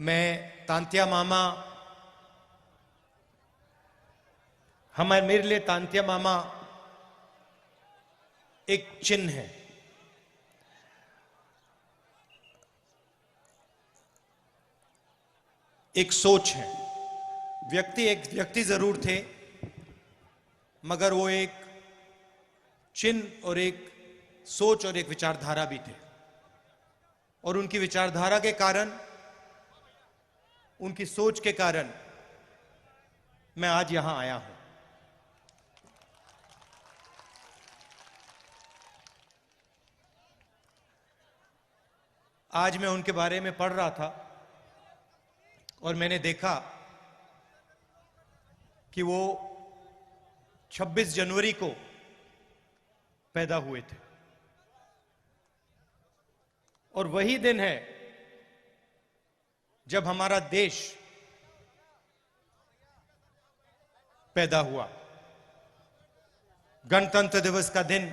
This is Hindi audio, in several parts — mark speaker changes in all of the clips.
Speaker 1: मैं तांत्या मामा, मेरे लिए तांत्या मामा एक चिन्ह है, एक सोच है। एक व्यक्ति जरूर थे, मगर वो एक चिन्ह और एक सोच और एक विचारधारा भी थे। और उनकी विचारधारा के कारण, उनकी सोच के कारण मैं आज यहां आया हूं। आज मैं उनके बारे में पढ़ रहा था और मैंने देखा कि वो 26 जनवरी को पैदा हुए थे और वही दिन है जब हमारा देश पैदा हुआ। गणतंत्र दिवस का दिन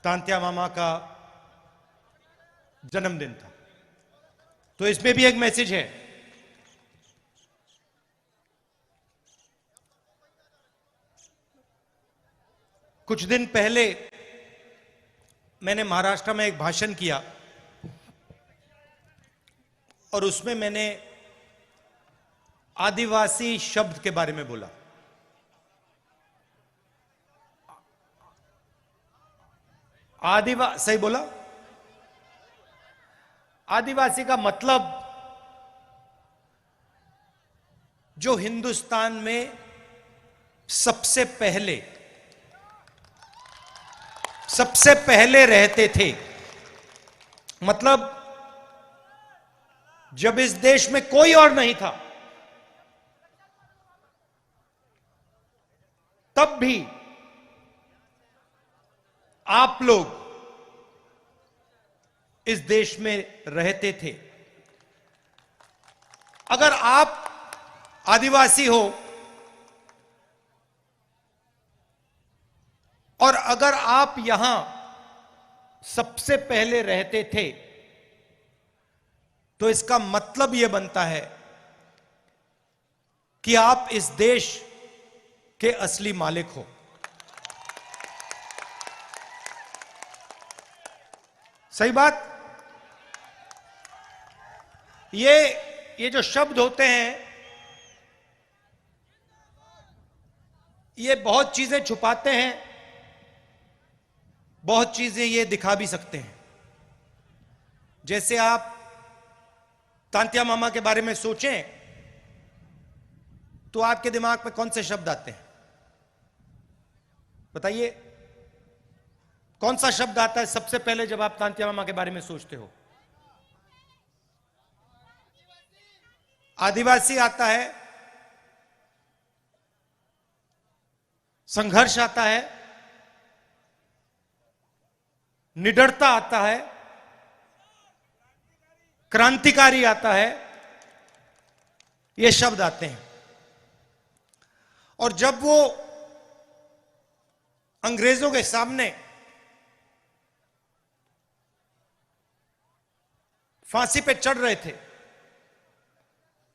Speaker 1: तांत्या मामा का जन्मदिन था। तो इसमें भी एक मैसेज है। कुछ दिन पहले मैंने महाराष्ट्र में एक भाषण किया और उसमें मैंने आदिवासी शब्द के बारे में बोला। सही बोला? आदिवासी का मतलब जो हिंदुस्तान में सबसे पहले रहते थे। मतलब जब इस देश में कोई और नहीं था, तब भी आप लोग इस देश में रहते थे। अगर आप आदिवासी हो और अगर आप यहां सबसे पहले रहते थे, तो इसका मतलब यह बनता है कि आप इस देश के असली मालिक हो। सही बात? ये जो शब्द होते हैं, ये बहुत चीजें छुपाते हैं, बहुत चीजें ये दिखा भी सकते हैं। जैसे आप तांत्या मामा के बारे में सोचें तो आपके दिमाग में कौन से शब्द आते हैं? बताइए, कौन सा शब्द आता है सबसे पहले जब आप तांत्या मामा के बारे में सोचते हो? आदिवासी आता है, संघर्ष आता है, निडरता आता है, क्रांतिकारी आता है, ये शब्द आते हैं। और जब वो अंग्रेजों के सामने फांसी पे चढ़ रहे थे,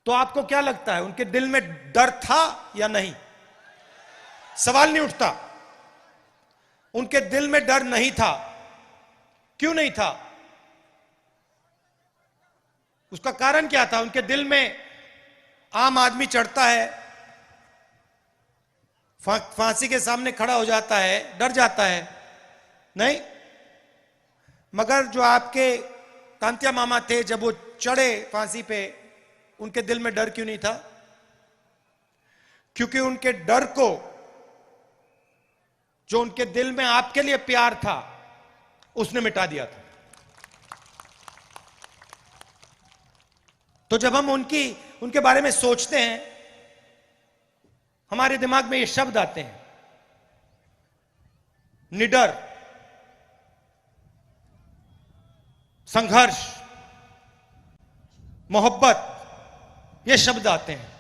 Speaker 1: तो आपको क्या लगता है, उनके दिल में डर था या नहीं? सवाल नहीं उठता। उनके दिल में डर नहीं था। क्यों नहीं था? उसका कारण क्या था? उनके दिल में आम आदमी चढ़ता है, फांसी के सामने खड़ा हो जाता है, डर जाता है? नहीं। मगर जो आपके तांत्या मामा थे, जब वो चढ़े फांसी पे, उनके दिल में डर क्यों नहीं था? क्योंकि उनके डर को, जो उनके दिल में आपके लिए प्यार था, उसने मिटा दिया था। तो जब हम उनके बारे में सोचते हैं, हमारे दिमाग में ये शब्द आते हैं: निडर, संघर्ष, मोहब्बत, ये शब्द आते हैं।